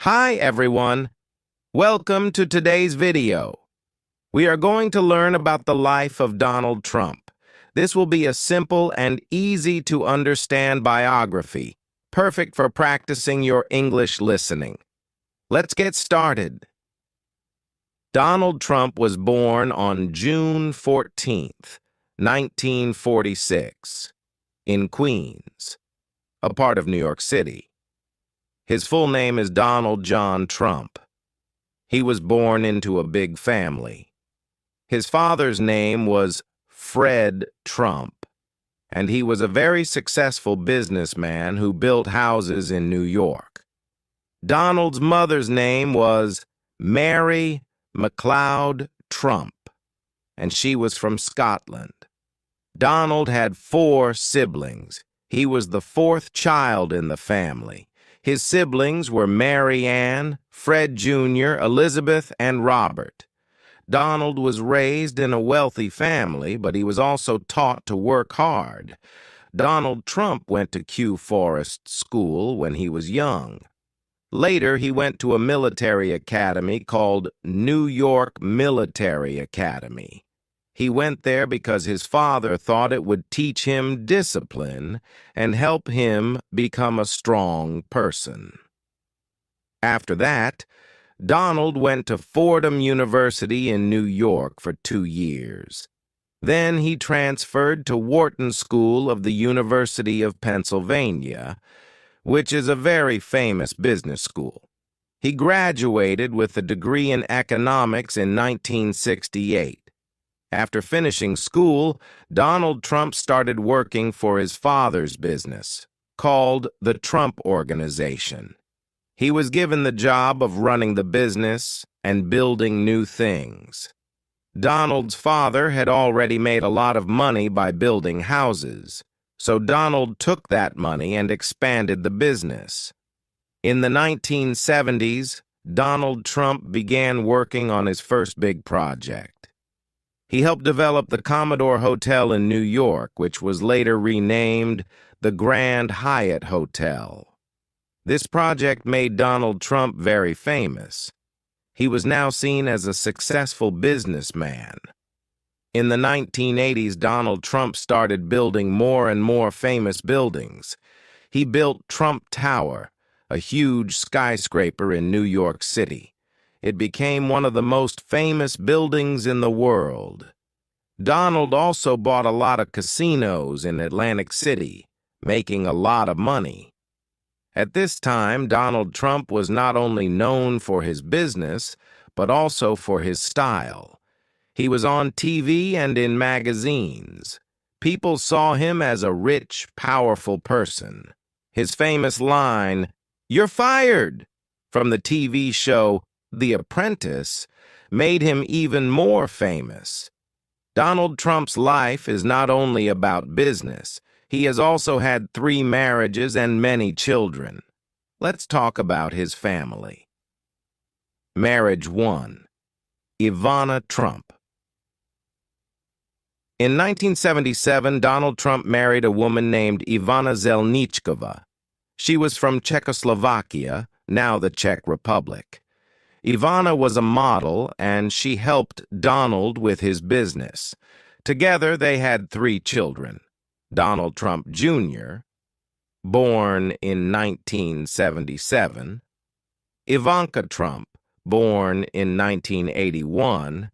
Hi everyone, welcome to today's video. We are going to learn about the life of Donald Trump. This will be a simple and easy to understand biography, perfect for practicing your English listening. Let's get started. Donald Trump was born on June 14th, 1946, in Queens, a part of New York City. His full name is Donald John Trump. He was born into a big family. His father's name was Fred Trump, and he was a very successful businessman who built houses in New York. Donald's mother's name was Mary MacLeod Trump, and she was from Scotland. Donald had 4 siblings. He was the 4th child in the family. His siblings were Mary Ann, Fred Jr., Elizabeth, and Robert. Donald was raised in a wealthy family, but he was also taught to work hard. Donald Trump went to Kew Forest School when he was young. Later, he went to a military academy called New York Military Academy. He went there because his father thought it would teach him discipline and help him become a strong person. After that, Donald went to Fordham University in New York for 2 years. Then he transferred to Wharton School of the University of Pennsylvania, which is a very famous business school. He graduated with a degree in economics in 1968. After finishing school, Donald Trump started working for his father's business, called the Trump Organization. He was given the job of running the business and building new things. Donald's father had already made a lot of money by building houses, so Donald took that money and expanded the business. In the 1970s, Donald Trump began working on his first big project. He helped develop the Commodore Hotel in New York, which was later renamed the Grand Hyatt Hotel. This project made Donald Trump very famous. He was now seen as a successful businessman. In the 1980s, Donald Trump started building more and more famous buildings. He built Trump Tower, a huge skyscraper in New York City. It became one of the most famous buildings in the world. Donald also bought a lot of casinos in Atlantic City, making a lot of money. At this time, Donald Trump was not only known for his business, but also for his style. He was on TV and in magazines. People saw him as a rich, powerful person. His famous line, "You're fired," from the TV show The Apprentice, made him even more famous. Donald Trump's life is not only about business. He has also had 3 marriages and many children. Let's talk about his family. Marriage 1. Ivana Trump. In 1977, Donald Trump married a woman named Ivana Zelničková. She was from Czechoslovakia, now the Czech Republic. Ivana was a model, and she helped Donald with his business. Together, they had 3 children. Donald Trump Jr., born in 1977, Ivanka Trump, born in 1981,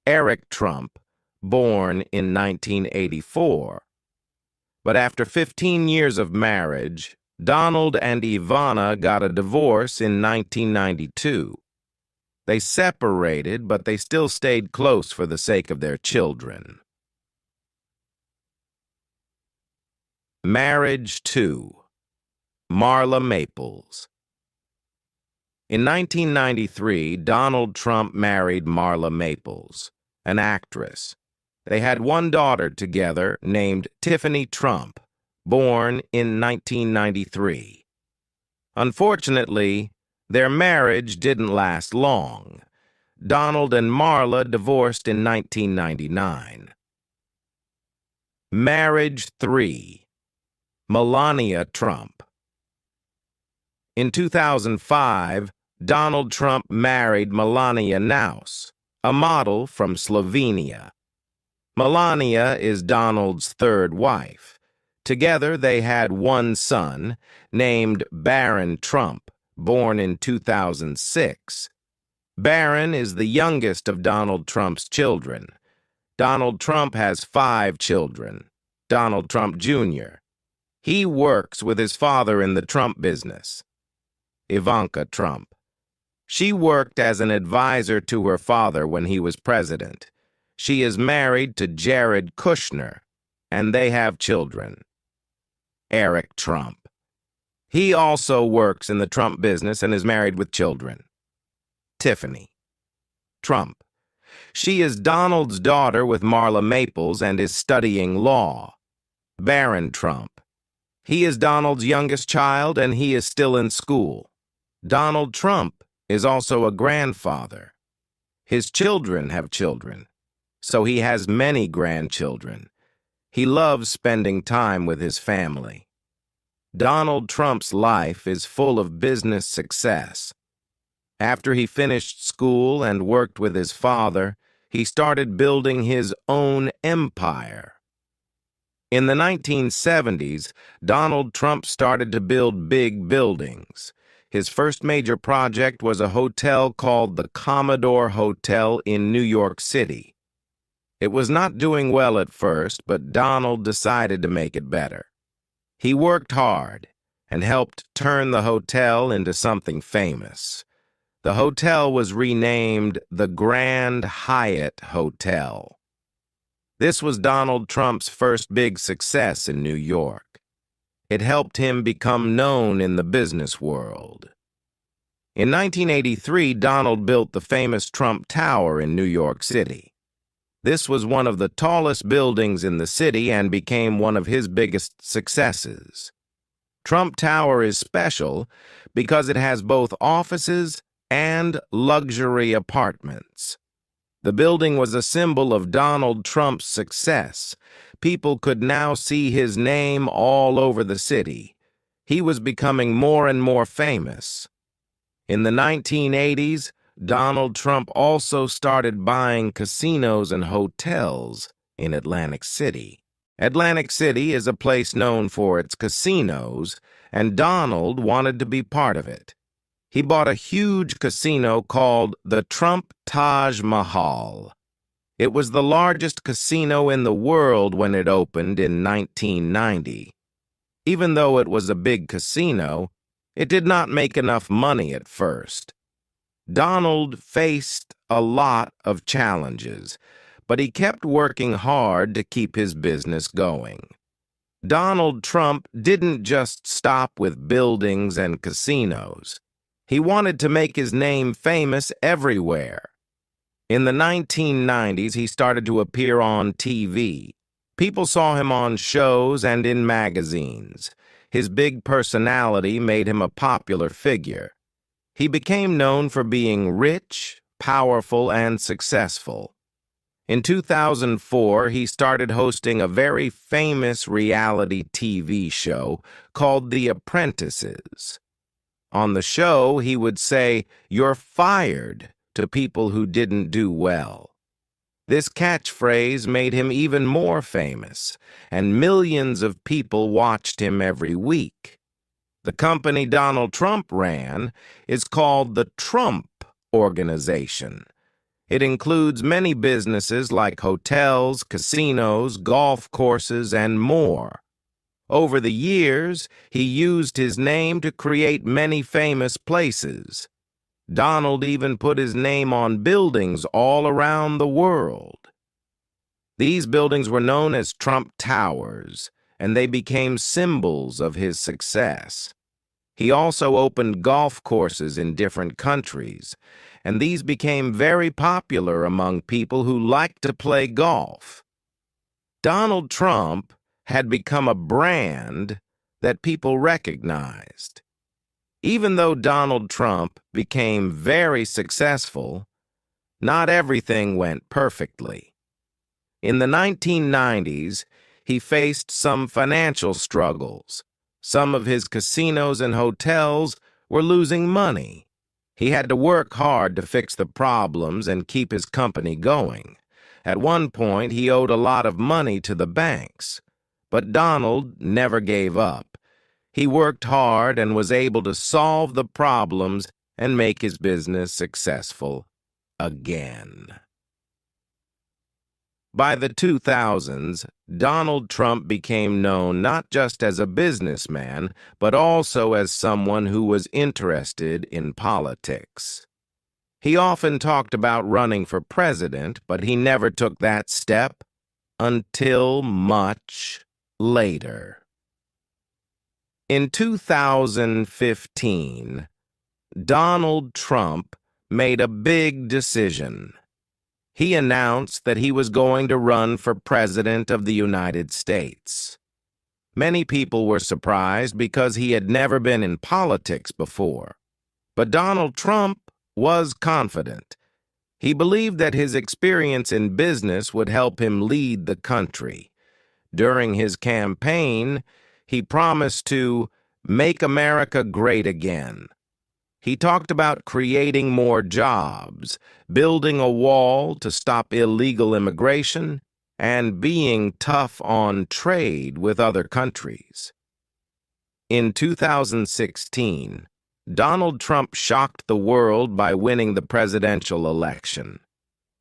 Eric Trump, born in 1984. But after 15 years of marriage, Donald and Ivana got a divorce in 1992. They separated, but they still stayed close for the sake of their children. Marriage 2. Marla Maples. In 1993, Donald Trump married Marla Maples, an actress. They had 1 daughter together named Tiffany Trump, born in 1993. Unfortunately, their marriage didn't last long. Donald and Marla divorced in 1999. Marriage 3. Melania Trump. In 2005, Donald Trump married Melania Naus, a model from Slovenia. Melania is Donald's third wife. Together, they had one son, named Barron Trump, born in 2006. Barron is the youngest of Donald Trump's children. Donald Trump has 5 children. Donald Trump Jr. He works with his father in the Trump business. Ivanka Trump. She worked as an advisor to her father when he was president. She is married to Jared Kushner, and they have children. Eric Trump. He also works in the Trump business and is married with children. Tiffany Trump. She is Donald's daughter with Marla Maples and is studying law. Barron Trump. He is Donald's youngest child and he is still in school. Donald Trump is also a grandfather. His children have children, so he has many grandchildren. He loves spending time with his family. Donald Trump's life is full of business success. After he finished school and worked with his father, he started building his own empire. In the 1970s, Donald Trump started to build big buildings. His first major project was a hotel called the Commodore Hotel in New York City. It was not doing well at first, but Donald decided to make it better. He worked hard and helped turn the hotel into something famous. The hotel was renamed the Grand Hyatt Hotel. This was Donald Trump's first big success in New York. It helped him become known in the business world. In 1983, Donald built the famous Trump Tower in New York City. This was one of the tallest buildings in the city and became one of his biggest successes. Trump Tower is special because it has both offices and luxury apartments. The building was a symbol of Donald Trump's success. People could now see his name all over the city. He was becoming more and more famous. In the 1980s, Donald Trump also started buying casinos and hotels in Atlantic City. Atlantic City is a place known for its casinos, and Donald wanted to be part of it. He bought a huge casino called the Trump Taj Mahal. It was the largest casino in the world when it opened in 1990. Even though it was a big casino, it did not make enough money at first. Donald faced a lot of challenges, but he kept working hard to keep his business going. Donald Trump didn't just stop with buildings and casinos. He wanted to make his name famous everywhere. In the 1990s, he started to appear on TV. People saw him on shows and in magazines. His big personality made him a popular figure. He became known for being rich, powerful, and successful. In 2004, he started hosting a very famous reality TV show called The Apprentices. On the show, he would say, "You're fired," to people who didn't do well. This catchphrase made him even more famous, and millions of people watched him every week. The company Donald Trump ran is called the Trump Organization. It includes many businesses like hotels, casinos, golf courses, and more. Over the years, he used his name to create many famous places. Donald even put his name on buildings all around the world. These buildings were known as Trump Towers, and they became symbols of his success. He also opened golf courses in different countries, and these became very popular among people who liked to play golf. Donald Trump had become a brand that people recognized. Even though Donald Trump became very successful, not everything went perfectly. In the 1990s, he faced some financial struggles. Some of his casinos and hotels were losing money. He had to work hard to fix the problems and keep his company going. At one point, he owed a lot of money to the banks, but Donald never gave up. He worked hard and was able to solve the problems and make his business successful again. By the 2000s, Donald Trump became known not just as a businessman, but also as someone who was interested in politics. He often talked about running for president, but he never took that step until much later. In 2015, Donald Trump made a big decision. He announced that he was going to run for President of the United States. Many people were surprised because he had never been in politics before. But Donald Trump was confident. He believed that his experience in business would help him lead the country. During his campaign, he promised to make America great again. He talked about creating more jobs, building a wall to stop illegal immigration, and being tough on trade with other countries. In 2016, Donald Trump shocked the world by winning the presidential election.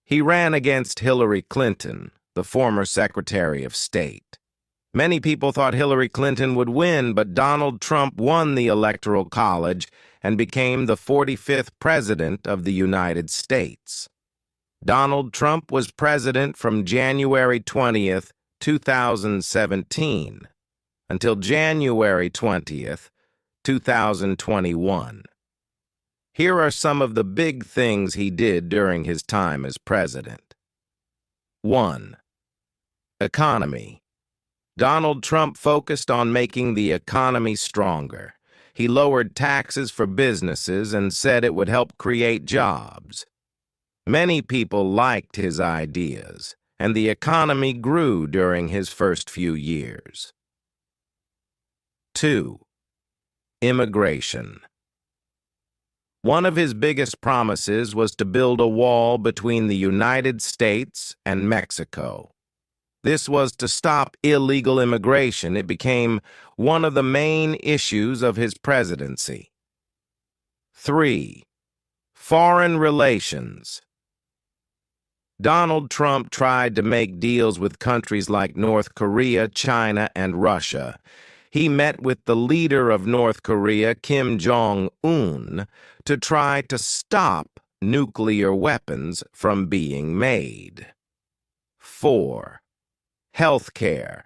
He ran against Hillary Clinton, the former Secretary of State. Many people thought Hillary Clinton would win, but Donald Trump won the Electoral College and became the 45th President of the United States. Donald Trump was president from January 20th, 2017, until January 20th, 2021. Here are some of the big things he did during his time as president. 1. Economy. Donald Trump focused on making the economy stronger. He lowered taxes for businesses and said it would help create jobs. Many people liked his ideas, and the economy grew during his first few years. 2. Immigration. One of his biggest promises was to build a wall between the United States and Mexico. This was to stop illegal immigration. It became one of the main issues of his presidency. 3. Foreign relations. Donald Trump tried to make deals with countries like North Korea, China, and Russia. He met with the leader of North Korea, Kim Jong-un, to try to stop nuclear weapons from being made. 4. Healthcare.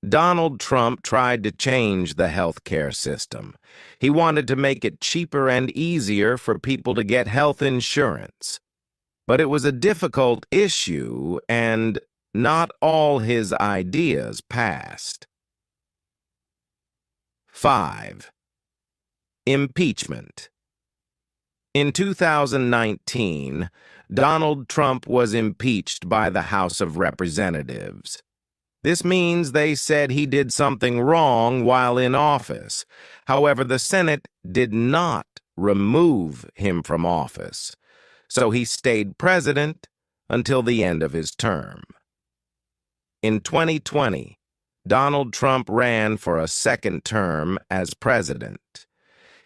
Donald Trump tried to change the healthcare system. He wanted to make it cheaper and easier for people to get health insurance. But it was a difficult issue, and not all his ideas passed. 5. Impeachment. In 2019, Donald Trump was impeached by the House of Representatives. This means they said he did something wrong while in office. However, the Senate did not remove him from office, so he stayed president until the end of his term. In 2020, Donald Trump ran for a second term as president.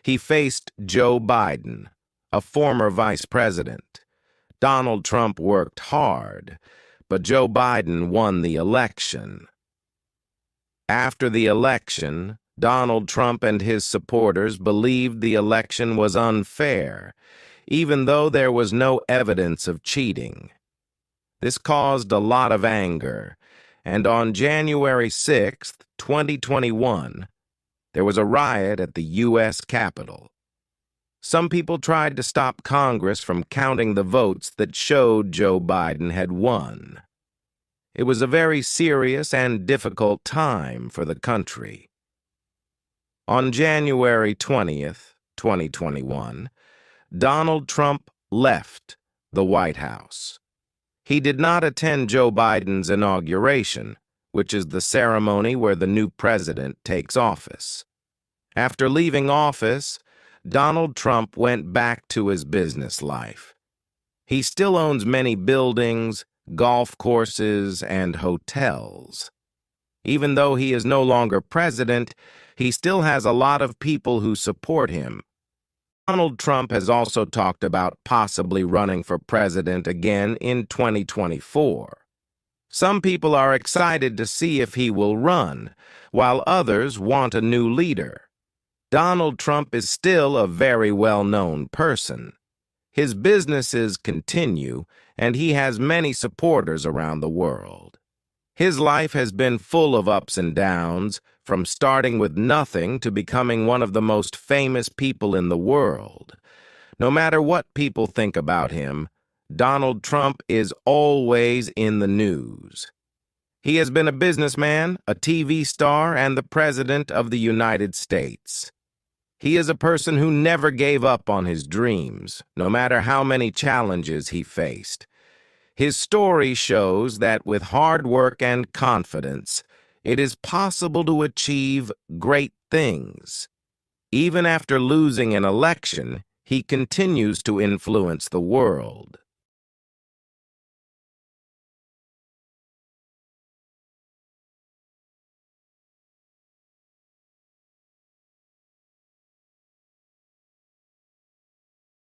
He faced Joe Biden, a former vice president. Donald Trump worked hard, but Joe Biden won the election. After the election, Donald Trump and his supporters believed the election was unfair, even though there was no evidence of cheating. This caused a lot of anger, and on January 6, 2021, there was a riot at the U.S. Capitol. Some people tried to stop Congress from counting the votes that showed Joe Biden had won. It was a very serious and difficult time for the country. On January 20th, 2021, Donald Trump left the White House. He did not attend Joe Biden's inauguration, which is the ceremony where the new president takes office. After leaving office, Donald Trump went back to his business life. He still owns many buildings, golf courses, and hotels. Even though he is no longer president, he still has a lot of people who support him. Donald Trump has also talked about possibly running for president again in 2024. Some people are excited to see if he will run, while others want a new leader. Donald Trump is still a very well-known person. His businesses continue, and he has many supporters around the world. His life has been full of ups and downs, from starting with nothing to becoming one of the most famous people in the world. No matter what people think about him, Donald Trump is always in the news. He has been a businessman, a TV star, and the President of the United States. He is a person who never gave up on his dreams, no matter how many challenges he faced. His story shows that with hard work and confidence, it is possible to achieve great things. Even after losing an election, he continues to influence the world.